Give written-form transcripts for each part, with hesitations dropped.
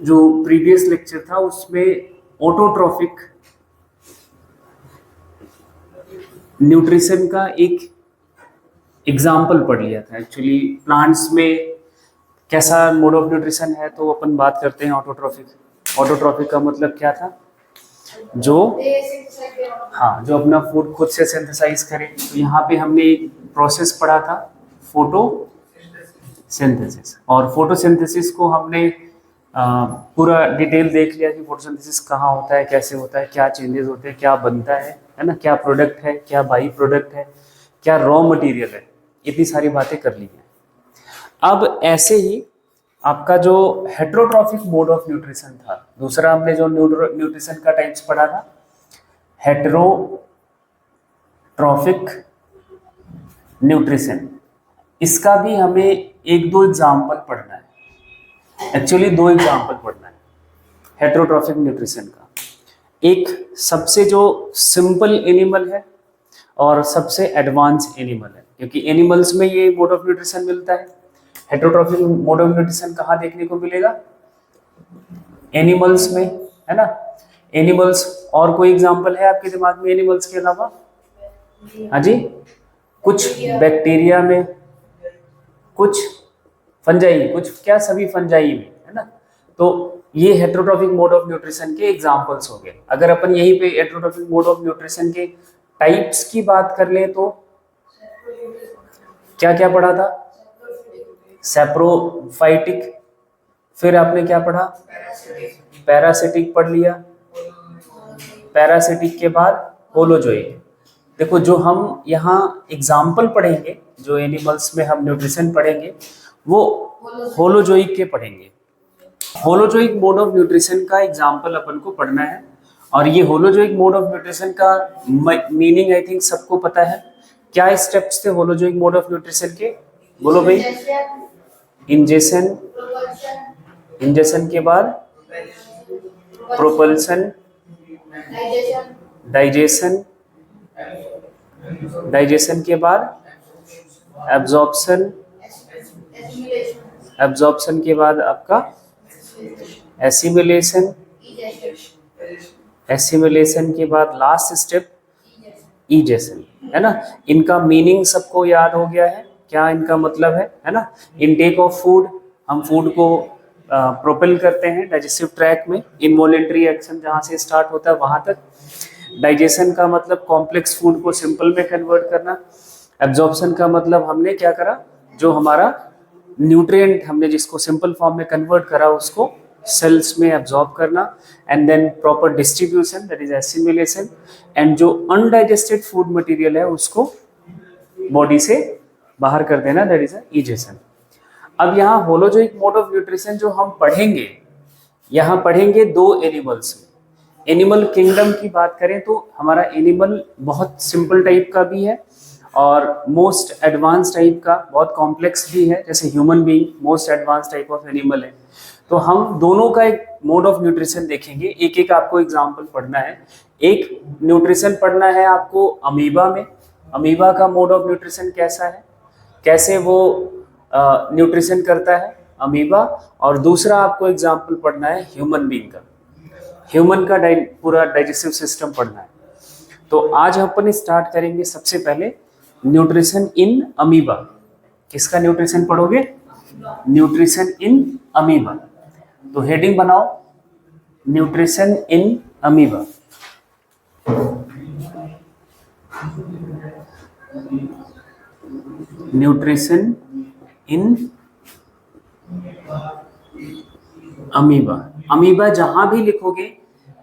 जो previous lecture था उसमें ऑटोट्रॉफिक न्यूट्रिशन का एक एग्जाम्पल पढ़ लिया था। एक्चुअली प्लांट्स में कैसा मोड ऑफ न्यूट्रिशन है तो अपन बात करते हैं ऑटोट्रॉफिक। ऑटोट्रॉफिक का मतलब क्या था? जो जो अपना फूड खुद से सिंथेसाइज करे। तो यहाँ पे हमने एक प्रोसेस पढ़ा था, फोटोसिंथेसिस। और फोटोसिंथेसिस को हमने पूरा डिटेल देख लिया कि फोटोसिंथेसिस कहाँ होता है, कैसे होता है, क्या चेंजेस होते हैं, क्या बनता है ना, क्या प्रोडक्ट है, क्या बाई प्रोडक्ट है, क्या रॉ मटेरियल है, इतनी सारी बातें कर ली हैं। अब ऐसे ही आपका जो हेट्रोट्रॉफिक मोड ऑफ न्यूट्रिशन था, दूसरा हमने जो न्यूट्रिशन का टाइप्स पढ़ा था, हेट्रोट्रॉफिक न्यूट्रिशन, इसका भी हमें एक दो एग्जाम्पल पढ़ना है। एक्चुअली दो एग्जाम्पल पढ़ना है हेट्रोट्रॉफिक न्यूट्रिशन का। एक सबसे जो सिंपल एनिमल है और सबसे एडवांस एनिमल है, क्योंकि एनिमल्स में ये मोड ऑफ न्यूट्रिशन मिलता है। हेट्रोट्रॉफिक मोड ऑफ न्यूट्रिशन कहाँ देखने को मिलेगा? एनिमल्स में, है ना। एनिमल्स, और कोई एग्जांपल है आपके दिमाग में एनिमल्स के अलावा? हाँ जी, कुछ बैक्टीरिया में, कुछ फंजाई, कुछ क्या, सभी फंजाई में, है ना। तो ये हेट्रोट्रॉफिक मोड ऑफ न्यूट्रिशन के एग्जांपल्स हो गए। अगर अपन यहीं पे हेट्रोट्रॉफिक मोड ऑफ न्यूट्रिशन के टाइप्स की बात कर ले तो क्या क्या पढ़ा था? सैप्रोफाइटिक, फिर आपने क्या पढ़ा? पैरासिटिक पढ़ लिया। पैरासिटिक के बाद होलोजोइक। देखो, जो हम यहाँ एग्जाम्पल पढ़ेंगे, जो एनिमल्स में हम न्यूट्रिशन पढ़ेंगे, वो होलोजोइक के पढ़ेंगे। होलोजोइक मोड ऑफ न्यूट्रिशन का एग्जाम्पल अपन को पढ़ना है। और ये होलोजोइक मोड ऑफ न्यूट्रिशन का मीनिंग आई थिंक सबको पता है। क्या स्टेप्स थे होलोजोइक मोड ऑफ न्यूट्रिशन के? बोलो भाई। इंजेशन, इंजेशन के बाद प्रोपल्सन, डाइजेशन, डाइजेशन के बाद एब्जॉर्प्शन, एब्जॉर्प्शन के बाद आपका एसिमिलेशन, एसिमिलेशन के बाद लास्ट स्टेप इजेशन, है ना। इनका मीनिंग सबको याद हो गया है, क्या इनका मतलब है ना। इनटेक ऑफ फूड, हम फूड को प्रोपेल करते हैं डाइजेस्टिव ट्रैक में, इनवॉलेंट्री एक्शन जहाँ से स्टार्ट होता है वहाँ तक। डाइजेशन का मतलब कॉम्प्लेक्स फूड को सिंपल में कन्वर्ट करना। एब्जॉर्प्शन का मतलब हमने क्या करा, जो हमारा न्यूट्रिएंट हमने जिसको सिंपल फॉर्म में कन्वर्ट करा उसको सेल्स में एब्जॉर्ब करना। And then proper distribution, that is assimilation. And जो अनडाइजेस्टेड फूड मटेरियल है उसको बॉडी से बाहर कर देना, दैट इज इजेशन। अब यहाँ होलोजोइक मोड ऑफ न्यूट्रिशन जो हम पढ़ेंगे, यहाँ पढ़ेंगे दो एनिमल्स में। एनिमल किंगडम की बात करें तो हमारा एनिमल बहुत सिंपल टाइप का भी है और मोस्ट एडवांस टाइप का, बहुत कॉम्प्लेक्स भी है। जैसे human being most advance type of animal है। तो हम दोनों का एक मोड ऑफ न्यूट्रिशन देखेंगे, एक एक आपको एग्जाम्पल पढ़ना है। एक न्यूट्रिशन पढ़ना है आपको अमीबा में, अमीबा का मोड ऑफ न्यूट्रिशन कैसा है, कैसे वो न्यूट्रिशन करता है अमीबा। और दूसरा आपको एग्जाम्पल पढ़ना है ह्यूमन बीइंग का, ह्यूमन का पूरा डाइजेस्टिव सिस्टम पढ़ना है। तो आज अपन स्टार्ट करेंगे सबसे पहले न्यूट्रिशन इन अमीबा। किसका न्यूट्रिशन पढ़ोगे? Nutrition in amoeba. तो हेडिंग बनाओ, nutrition in amoeba. Nutrition in amoeba. Amoeba जहां भी लिखोगे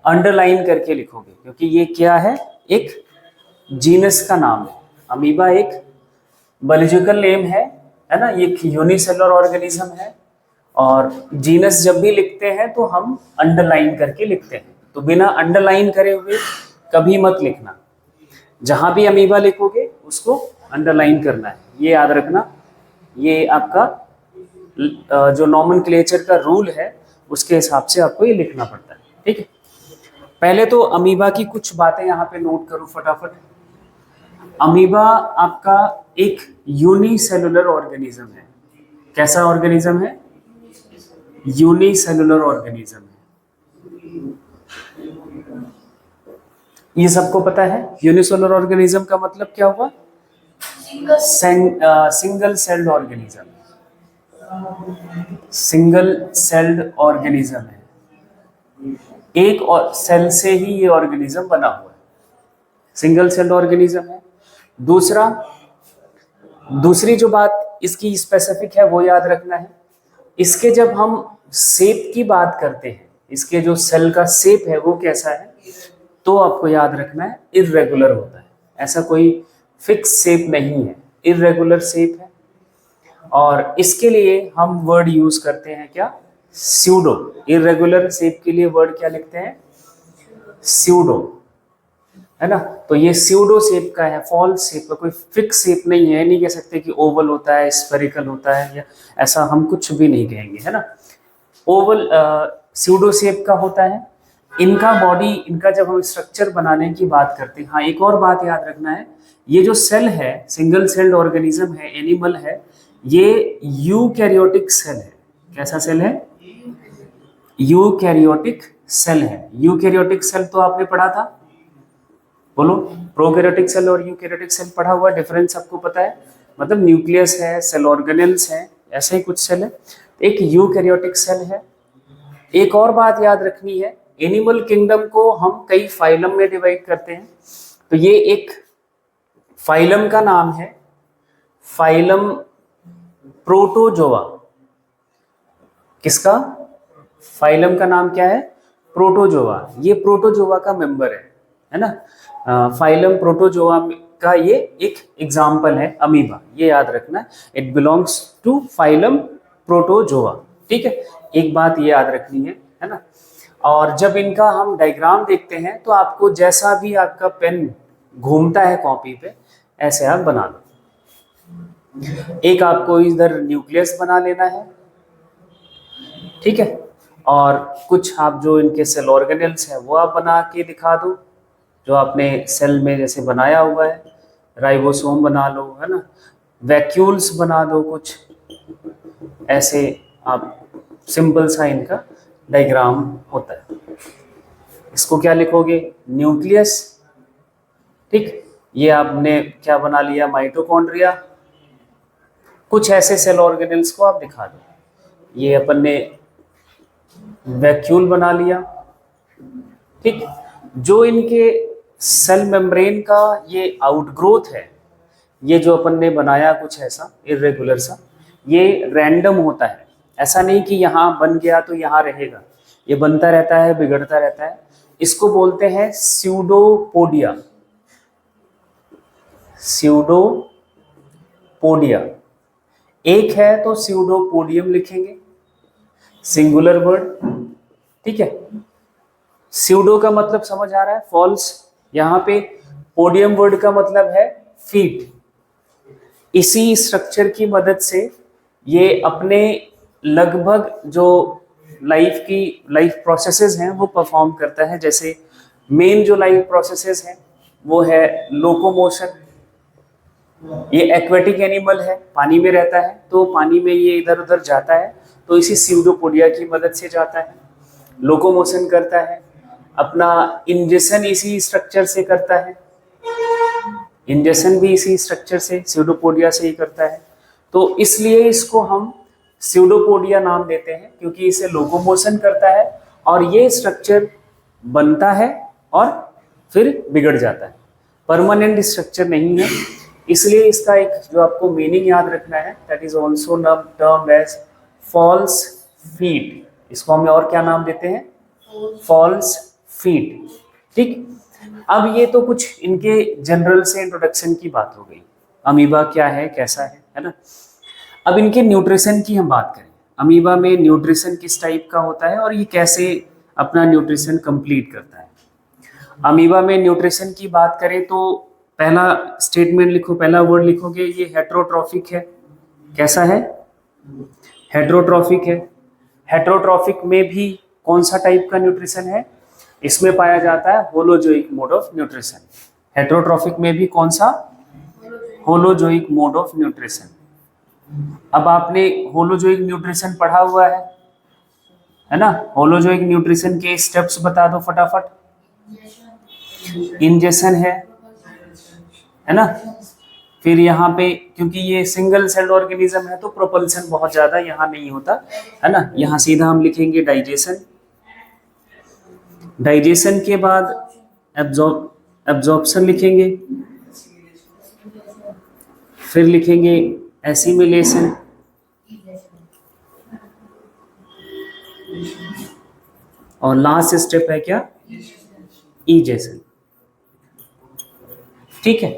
अंडरलाइन करके लिखोगे, क्योंकि ये क्या है, एक जीनस का नाम है। अमीबा एक बायोलॉजिकल नेम है ना, ये यूनिसेलुलर ऑर्गेनिज्म है। और जीनस जब भी लिखते हैं तो हम अंडरलाइन करके लिखते हैं, तो बिना अंडरलाइन करे हुए कभी मत लिखना। जहां भी अमीबा लिखोगे उसको अंडरलाइन करना है, ये याद रखना। ये आपका जो नॉमेनक्लेचर का रूल है उसके हिसाब से आपको ये लिखना पड़ता है, ठीक है। पहले तो अमीबा की कुछ बातें यहाँ पे नोट करो फटाफट। अमीबा आपका एक यूनिसेलुलर ऑर्गेनिज्म है। कैसा ऑर्गेनिज्म है? यूनिसेलुलर ऑर्गेनिज्म है। ये सबको पता है यूनिसेलुलर ऑर्गेनिज्म का मतलब क्या हुआ? Single celled organism, single celled organism है, एक सेल से ही ये ऑर्गेनिज्म बना हुआ है, सिंगल सेल्ड ऑर्गेनिज्म है। दूसरी जो बात इसकी स्पेसिफिक है वो याद रखना है, इसके जब हम शेप की बात करते हैं, इसके जो सेल का शेप है वो कैसा है, तो आपको याद रखना है इर्रेगुलर होता है, ऐसा कोई फिक्स शेप नहीं है, इर्रेगुलर शेप है। और इसके लिए हम वर्ड यूज करते हैं क्या? स्यूडो। इर्रेगुलर शेप के लिए वर्ड क्या लिखते हैं? स्यूडो, है ना। तो ये स्यूडो शेप का है, फॉल्स शेप का, कोई फिक्स शेप नहीं है, नहीं कह सकते कि ओवल होता है, स्फेरिकल होता है, या ऐसा हम कुछ भी नहीं कहेंगे, है ना। ओवल स्यूडो शेप का होता है। इनका बॉडी, इनका जब हम स्ट्रक्चर बनाने की बात करते हैं, हाँ एक और बात याद रखना है, ये जो सेल है, सिंगल सेल्ड ऑर्गेनिज्म है, एनिमल है, ये यूकैरियोटिक सेल है। कैसा सेल है? यूकैरियोटिक सेल है। यूकैरियोटिक सेल तो आपने पढ़ा था, बोलो, प्रोकैरियोटिक सेल और यूकैरियोटिक सेल पढ़ा हुआ, डिफरेंस आपको पता है, मतलब न्यूक्लियस है, सेल ऑर्गेनेल्स है, ऐसे ही कुछ सेल है। एक यूकैरियोटिक सेल है। एक और बात याद रखनी है, एनिमल किंगडम को हम कई फाइलम में डिवाइड करते हैं, तो ये एक फाइलम का नाम है, फाइलम प्रोटोजोआ। किसका? फाइलम का नाम क्या है? प्रोटोजोआ। ये प्रोटोजोआ का मेंबर है ना। फाइलम प्रोटोजोआ का ये एक एग्जाम्पल है अमीबा, ये याद रखना, it belongs to phylum protozoa. ठीक है, एक बात ये याद रखनी है ना। और जब इनका हम डायग्राम देखते हैं तो आपको जैसा भी आपका पेन घूमता है कॉपी पे, ऐसे आप बना लो। एक आपको इधर न्यूक्लियस बना लेना है, ठीक है, और कुछ आप जो इनके सेल ऑर्गेनेल्स है वो आप बना के दिखा दो, जो आपने सेल में जैसे बनाया हुआ है, राइबोसोम बना लो, है ना, वैक्यूल्स बना दो कुछ ऐसे, आप सिंपल सा इनका डायग्राम होता है। इसको क्या लिखोगे? न्यूक्लियस। ठीक, ये आपने क्या बना लिया? माइटोकॉन्ड्रिया। कुछ ऐसे सेल ऑर्गेनेल्स को आप दिखा दो। ये अपन ने वैक्यूल बना लिया। ठीक, जो इनके सेल मेम्ब्रेन का ये आउटग्रोथ है, ये जो अपन ने बनाया कुछ ऐसा इर्रेगुलर सा, ये रैंडम होता है, ऐसा नहीं कि यहाँ बन गया तो यहाँ रहेगा, ये बनता रहता है, बिगड़ता रहता है। इसको बोलते हैं स्यूडोपोडिया। स्यूडोपोडिया एक है तो स्यूडोपोडियम लिखेंगे, सिंगुलर वर्ड। ठीक है, स्यूडो का मतलब समझ आ रहा है, फॉल्स। यहाँ पे पोडियम वर्ड का मतलब है फीट। इसी स्ट्रक्चर की मदद से ये अपने लगभग जो लाइफ प्रोसेसेस हैं वो परफॉर्म करता है। जैसे मेन जो लाइफ प्रोसेसेस हैं वो है लोकोमोशन। ये एक्वेटिक एनिमल है, पानी में रहता है, तो पानी में ये इधर उधर जाता है, तो इसी स्यूडोपोडिया की मदद से जाता है। लोकोमोशन करता है, अपना इंजेक्शन इसी स्ट्रक्चर से करता है, इंजेक्शन भी इसी स्ट्रक्चर से, स्यूडोपोडिया से ही करता है। तो इसलिए इसको हम स्यूडोपोडिया नाम देते हैं, क्योंकि इसे लोकोमोशन करता है और ये स्ट्रक्चर बनता है और फिर बिगड़ जाता है, परमानेंट स्ट्रक्चर नहीं है। इसलिए इसका एक जो आपको मीनिंग याद रखना है, that is also termed as false feet. इसको हम और क्या नाम देते हैं? False feet. ठीक, अब ये तो कुछ इनके जनरल से इंट्रोडक्शन की बात हो गई, अमीबा क्या है, कैसा है ना। अब इनके न्यूट्रिशन की हम बात करें। अमीबा में न्यूट्रिशन किस टाइप का होता है और ये कैसे अपना न्यूट्रिशन कंप्लीट करता है। अमीबा में न्यूट्रिशन की बात करें तो पहला स्टेटमेंट लिखो, पहला वर्ड लिखोगे, ये हेट्रोट्रॉफिक है। कैसा है? हेट्रोट्रॉफिक है। हेट्रोट्रॉफिक में भी कौन सा टाइप का न्यूट्रिशन है? इसमें पाया जाता है holozoic mode of nutrition. Heterotrophic में भी कौन सा? Holozoic mode of nutrition. अब आपने होलोजोइक न्यूट्रिशन पढ़ा हुआ है, है ना। होलोजोइक न्यूट्रिशन के स्टेप्स बता दो फटाफट। इंजेशन है ना। फिर यहाँ पे क्योंकि ये सिंगल सेल ऑर्गेनिज्म है तो प्रोपल्सन बहुत ज्यादा यहाँ नहीं होता, है ना। यहाँ सीधा हम लिखेंगे डाइजेशन। डाइजेशन के बाद एब्जॉर्प्शन लिखेंगे, फिर लिखेंगे एसिमिलेशन, और लास्ट स्टेप है क्या, इजेशन। ठीक है,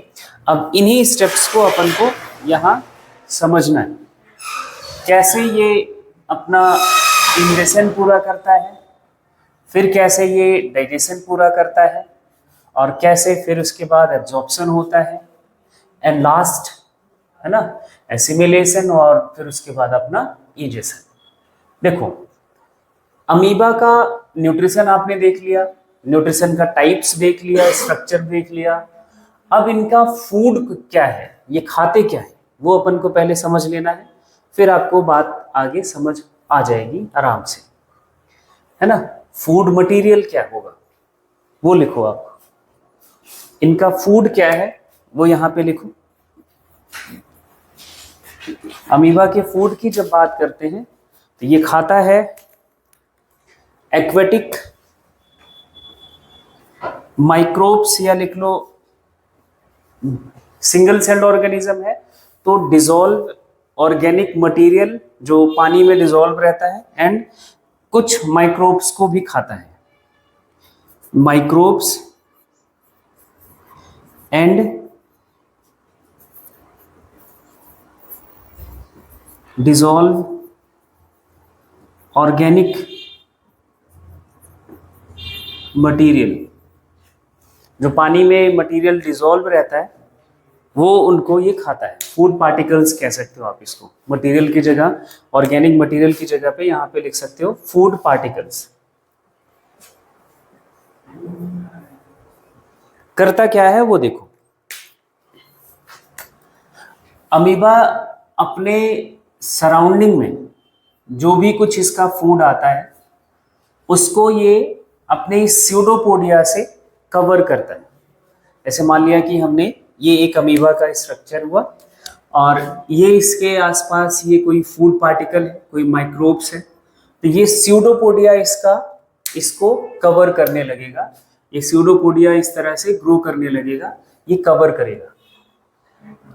अब इन्हीं स्टेप्स को अपन को यहाँ समझना है, कैसे ये अपना इंजेशन पूरा करता है, फिर कैसे ये डाइजेशन पूरा करता है, और कैसे फिर उसके बाद एब्जॉर्प्शन होता है, एंड लास्ट, है ना, एसिमिलेशन, और फिर उसके बाद अपना इजेशन। देखो, अमीबा का न्यूट्रिशन आपने देख लिया, न्यूट्रिशन का टाइप्स देख लिया, स्ट्रक्चर देख लिया। अब इनका फूड क्या है, ये खाते क्या है, वो अपन को पहले समझ लेना है, फिर आपको बात आगे समझ आ जाएगी आराम से, है ना। फूड मटेरियल क्या होगा वो लिखो आप, इनका फूड क्या है वो यहाँ पे लिखो। अमीबा के फूड की जब बात करते हैं तो ये खाता है एक्वेटिक माइक्रोब्स, या लिख लो सिंगल सेल्ड ऑर्गेनिज्म है तो डिसॉल्व ऑर्गेनिक मटेरियल जो पानी में डिसॉल्व रहता है, एंड कुछ माइक्रोब्स को भी खाता है, microbes and dissolve organic material, जो पानी में मटेरियल डिसॉल्व रहता है वो उनको ये खाता है। फूड पार्टिकल्स कह सकते हो आप इसको, मटेरियल की जगह, ऑर्गेनिक मटेरियल की जगह पे यहाँ पे लिख सकते हो फूड पार्टिकल्स। करता क्या है वो देखो, अमीबा अपने सराउंडिंग में जो भी कुछ इसका फूड आता है उसको ये अपने स्यूडोपोडिया से कवर करता है। ऐसे मान लिया कि हमने ये एक अमीबा का स्ट्रक्चर हुआ और ये इसके आसपास ये कोई फूड पार्टिकल है, कोई माइक्रोब्स है, तो ये स्यूडोपोडिया इसको कवर करने लगेगा। ये स्यूडोपोडिया इस तरह से ग्रो करने लगेगा, ये कवर करेगा,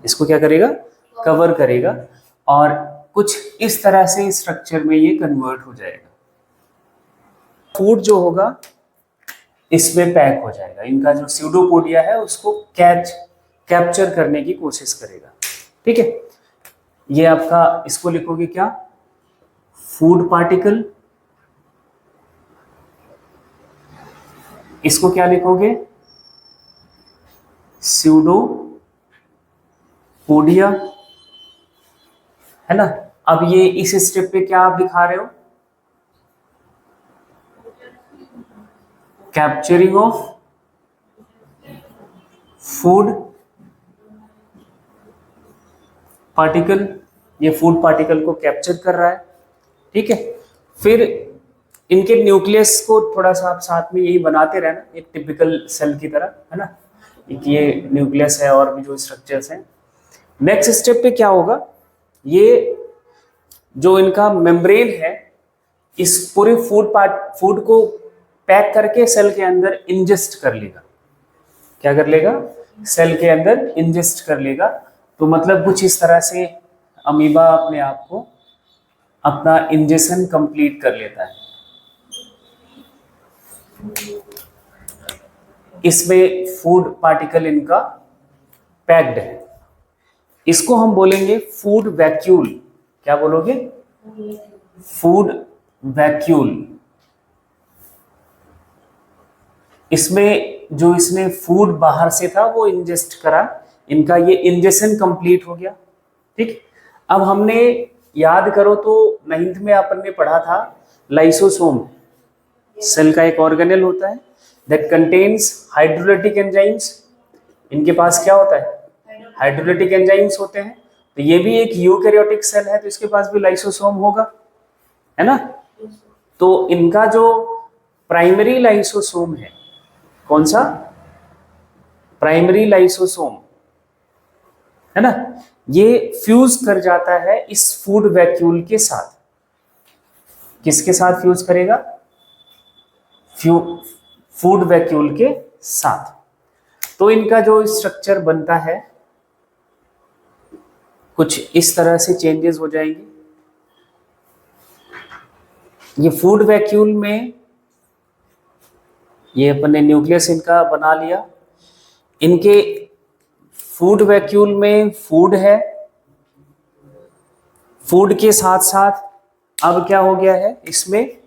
इसको क्या करेगा, कवर करेगा, और कुछ इस तरह से स्ट्रक्चर में ये कन्वर्ट हो जाएगा। फूड जो होगा इसमें पैक हो जाएगा, इनका जो स्यूडोपोडिया है उसको कैप्चर करने की कोशिश करेगा। ठीक है, ये आपका, इसको लिखोगे क्या, फूड पार्टिकल, इसको क्या लिखोगे, स्यूडोपोडिया, है ना। अब ये इस स्टेप पे क्या आप दिखा रहे हो, कैप्चरिंग ऑफ फूड पार्टिकल, ये फूड पार्टिकल को कैप्चर कर रहा है। ठीक है, फिर इनके न्यूक्लियस को थोड़ा सा आप साथ में यही बनाते रहना, एक टिपिकल सेल की तरह, है ना। एक ये न्यूक्लियस है और भी जो स्ट्रक्चर्स हैं। नेक्स्ट स्टेप पे क्या होगा, ये जो इनका मेम्ब्रेन है इस पूरे फूड को पैक करके सेल के अंदर इंजेस्ट कर लेगा। क्या कर लेगा, सेल के अंदर इंजेस्ट कर लेगा। तो मतलब कुछ इस तरह से अमीबा अपने आप को अपना इंजेक्शन कंप्लीट कर लेता है। इसमें फूड पार्टिकल इनका पैक्ड है, इसको हम बोलेंगे फूड वैक्यूल। क्या बोलोगे, फूड वैक्यूल। इसमें जो इसने फूड बाहर से था वो इंजेस्ट करा, इनका ये इंजेक्शन कंप्लीट हो गया। ठीक, अब हमने याद करो तो 9th में अपन ने पढ़ा था लाइसोसोम, सेल का एक ऑर्गेनेल होता है दैट कंटेन्स हाइड्रोलाइटिक एंजाइम्स। इनके पास क्या होता है, हाइड्रोलाइटिक एंजाइम्स होते हैं। तो ये भी एक यूकैरियोटिक सेल है तो इसके पास भी लाइसोसोम होगा, है ना। तो इनका जो प्राइमरी लाइसोसोम है, कौन सा? प्राइमरी लाइसोसोम है ना, ये फ्यूज कर जाता है इस फूड वैक्यूल के साथ। किसके साथ फ्यूज करेगा? फूड वैक्यूल के साथ। तो इनका जो स्ट्रक्चर बनता है कुछ इस तरह से चेंजेस हो जाएंगे। ये फूड वैक्यूल में ये अपने न्यूक्लियस इनका बना लिया। इनके फूड वैक्यूल में फूड है, फूड के साथ साथ अब क्या हो गया है इसमें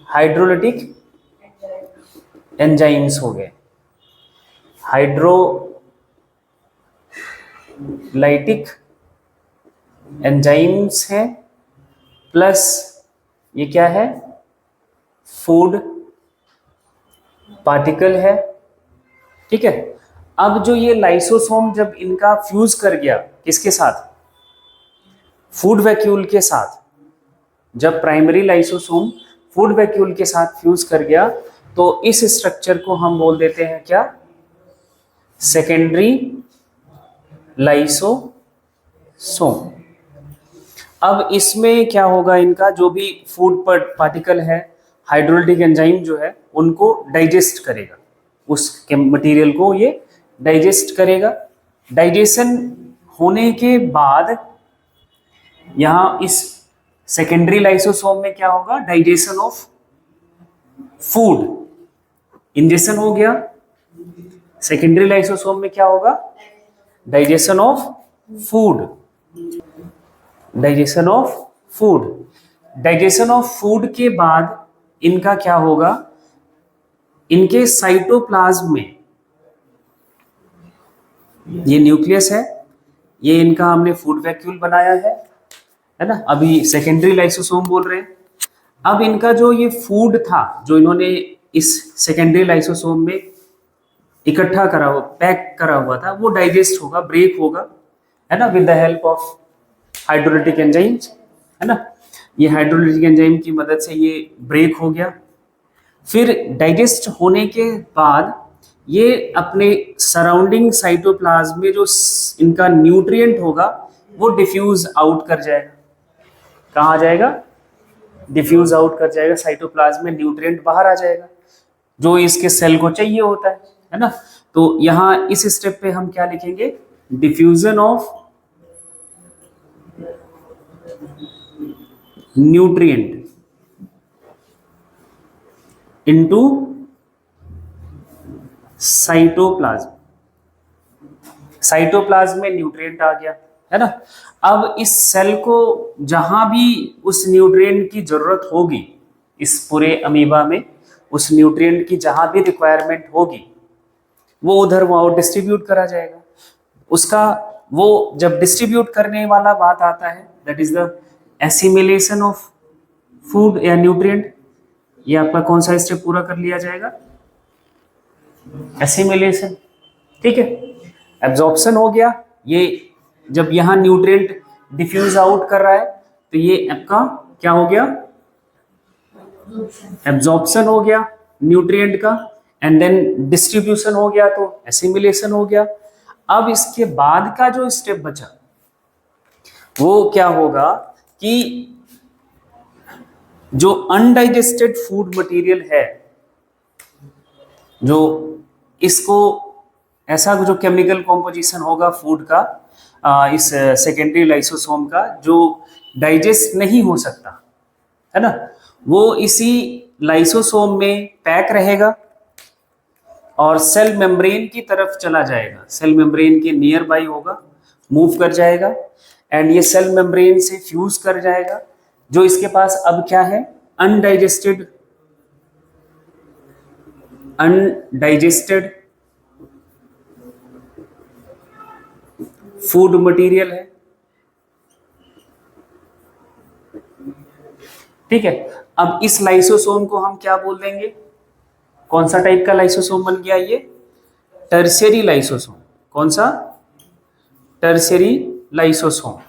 हाइड्रोलिटिक एंजाइम्स हो गए। हाइड्रोलाइटिक एंजाइम्स हैं, प्लस ये क्या है? फूड पार्टिकल है। ठीक है। अब जो ये लाइसोसोम जब इनका फ्यूज कर गया किसके साथ? फूड वैक्यूल के साथ। जब प्राइमरी लाइसोसोम फूड वैक्यूल के साथ फ्यूज कर गया तो इस स्ट्रक्चर को हम बोल देते हैं क्या? Secondary lysosome. अब इसमें क्या होगा? इनका जो भी फूड पार्टिकल है, हाइड्रोलिटिक एंजाइम जो है उनको डाइजेस्ट करेगा, उस मटेरियल को ये डाइजेस्ट करेगा। डाइजेशन होने के बाद यहाँ इस सेकेंडरी लाइसोसोम में क्या होगा? Digestion of food. इंजेक्शन हो गया, सेकेंडरी लाइसोसोम में क्या होगा? Digestion of food. Digestion of food. Digestion of food के बाद इनका क्या होगा? इनके साइटोप्लाज्म में, ये न्यूक्लियस है, ये इनका हमने फूड वैक्यूल बनाया है ना, अभी सेकेंडरी लाइसोसोम बोल रहे हैं। अब इनका जो ये फूड था जो इन्होंने इस सेकेंडरी लाइसोसोम में इकट्ठा करा हुआ, पैक करा हुआ था, वो डाइजेस्ट होगा, ब्रेक होगा, है ना, with the help of hydrolytic enzymes, है ना। ये हाइड्रोलिटिक एंजाइम की मदद से ये ब्रेक हो गया। फिर डाइजेस्ट होने के बाद ये अपने सराउंडिंग साइटोप्लाज्म में जो इनका न्यूट्रिएंट होगा वो डिफ्यूज आउट कर जाएगा। कहाँ जाएगा? डिफ्यूज आउट कर जाएगा, साइटोप्लाज्म में न्यूट्रिएंट बाहर आ जाएगा जो इसके सेल को चाहिए होता है ना। तो यहाँ इस स्टेप पे हम क्या लिखेंगे? Diffusion of nutrient into cytoplasm. Cytoplasm में न्यूट्रिएंट आ गया, है ना। अब इस सेल को जहां भी उस न्यूट्रिएंट की जरूरत होगी, इस पूरे अमीबा में उस न्यूट्रिएंट की जहां भी रिक्वायरमेंट होगी वो उधर वहां डिस्ट्रीब्यूट करा जाएगा। उसका वो जब डिस्ट्रीब्यूट करने वाला बात आता है, that is the assimilation of food या न्यूट्रिएंट। ये आपका कौन सा स्टेप पूरा कर लिया जाएगा? एसिमिलेशन। ठीक है। एब्जॉर्प्शन हो गया, ये जब यहाँ न्यूट्रिएंट डिफ्यूज आउट कर रहा है तो ये आपका क्या हो गया? एब्जॉर्प्शन हो गया न्यूट्रिएंट का, एंड देन डिस्ट्रीब्यूशन हो गया तो एसिमिलेशन हो गया। अब इसके बाद का जो स्टेप बचा वो क्या होगा कि जो अनडाइजेस्टेड फूड मटेरियल है, जो इसको ऐसा जो केमिकल कॉम्पोजिशन होगा फूड का इस सेकेंडरी लाइसोसोम का जो डाइजेस्ट नहीं हो सकता, है ना, वो इसी लाइसोसोम में पैक रहेगा और सेल मेम्ब्रेन की तरफ चला जाएगा। सेल मेम्ब्रेन के नियर बाई होगा, मूव कर जाएगा एंड ये सेल मेम्ब्रेन से फ्यूज कर जाएगा। जो इसके पास अब क्या है? अनडाइजेस्टेड फूड मटेरियल है। ठीक है। अब इस लाइसोसोम को हम क्या बोल देंगे? कौन सा टाइप का लाइसोसोम बन गया ये? Tertiary lysosome. कौन सा? Tertiary lysosome.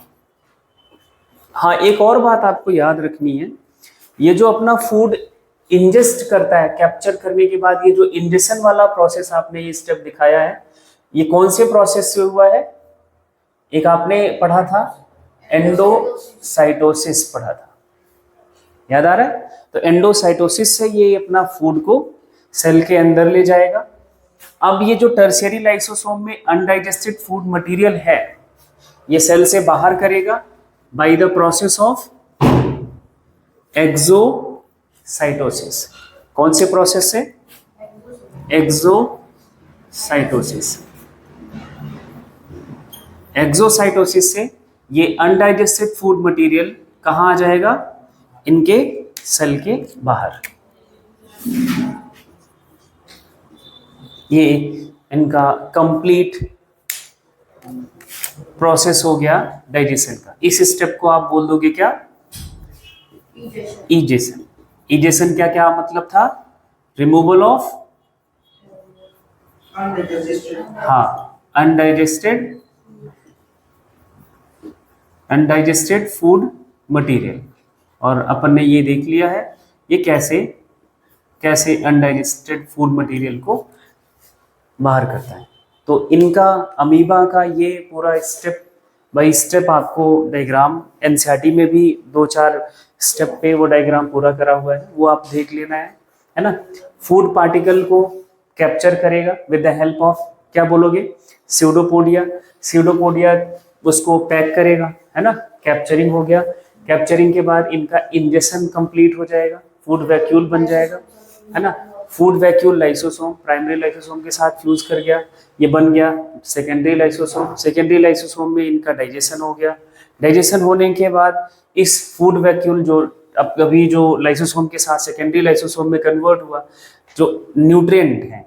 हाँ, एक और बात आपको याद रखनी है ये जो अपना फूड इंजेस्ट करता है, कैप्चर करने के बाद ये जो इंजेशन वाला प्रोसेस आपने ये स्टेप दिखाया है, ये कौन से प्रोसेस से हुआ है? एक आपने पढ़ा था एंडोसाइटोसिस पढ़ा था, याद आ रहा है? तो एंडोसाइटोसिस से ये अपना फूड को सेल के अंदर ले जाएगा। अब ये जो टर्शियरी लाइसोसोम में अनडाइजेस्टेड फूड मटेरियल है, ये सेल से बाहर करेगा by the process of exocytosis. कौन से प्रोसेस से? एक्सोसाइटोसिस। एक्सोसाइटोसिस से ये अनडाइजेस्टेड फूड मटेरियल कहाँ आ जाएगा? इनके सेल के बाहर। ये इनका कंप्लीट प्रोसेस हो गया डाइजेशन का। इस स्टेप को आप बोल दोगे क्या? इजेशन। इजेशन क्या क्या मतलब था? Removal of undigested food material. और अपन ने ये देख लिया है ये कैसे अनडाइजेस्टेड फूड मटेरियल को बाहर करता है। तो इनका अमीबा का ये पूरा स्टेप बाय स्टेप आपको डायग्राम एनसीईआरटी में भी 2-4 स्टेप पे वो डायग्राम पूरा करा हुआ है, वो आप देख लेना है ना। फूड पार्टिकल को कैप्चर करेगा विद द हेल्प ऑफ, क्या बोलोगे? स्यूडोपोडिया। स्यूडोपोडिया उसको पैक करेगा, है ना। कैप्चरिंग हो गया। कैप्चरिंग के बाद इनका इंजेक्शन कंप्लीट हो जाएगा, फूड वैक्यूल बन जाएगा, है ना। Food vacuole lysosome primary lysosome के साथ फ्यूज कर गया, ये बन गया सेकेंडरी लाइसोसोम। सेकेंडरी लाइसोसोम में इनका डाइजेशन हो गया। डाइजेशन होने के बाद इस फूड वैक्यूल जो अब कभी जो लाइसोसोम के साथ सेकेंडरी लाइसोसोम में कन्वर्ट हुआ, जो न्यूट्रिएंट हैं,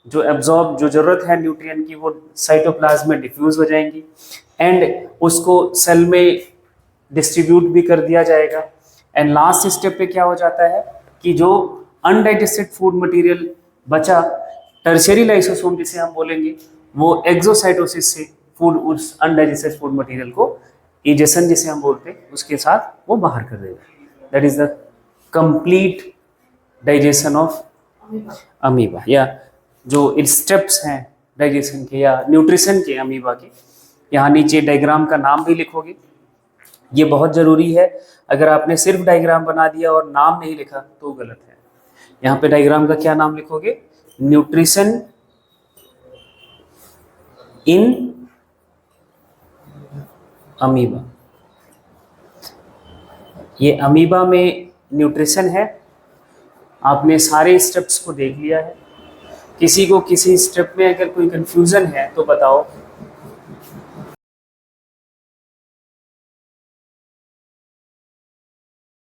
जो एब्जॉर्ब, जो जरूरत है न्यूट्रिएंट की, वो साइटोप्लाज्म में डिफ्यूज हो जाएंगी एंड उसको सेल में डिस्ट्रीब्यूट भी कर दिया जाएगा। एंड लास्ट स्टेप पे क्या हो जाता है कि जो अनडाइजेस्टेड फूड मटेरियल बचा, टर्शियरी लाइसोसोम जिसे हम बोलेंगे, वो एक्सोसाइटोसिस से फूड, उस अनडाइजेस्टेड फूड मटेरियल को इजेशन जिसे हम बोलते हैं उसके साथ वो बाहर कर देगा। That is the complete digestion of amoeba, या जो स्टेप्स हैं डाइजेशन के या न्यूट्रिशन के अमीबा के। यहाँ नीचे डायग्राम का नाम भी लिखोगे, ये बहुत ज़रूरी है। अगर आपने सिर्फ डायग्राम बना दिया और नाम नहीं लिखा तो गलत है। यहाँ पे डायग्राम का क्या नाम लिखोगे? Nutrition in amoeba. ये अमीबा में न्यूट्रिशन है। आपने सारे स्टेप्स को देख लिया है। किसी को किसी स्टेप में अगर कोई कंफ्यूजन है तो बताओ।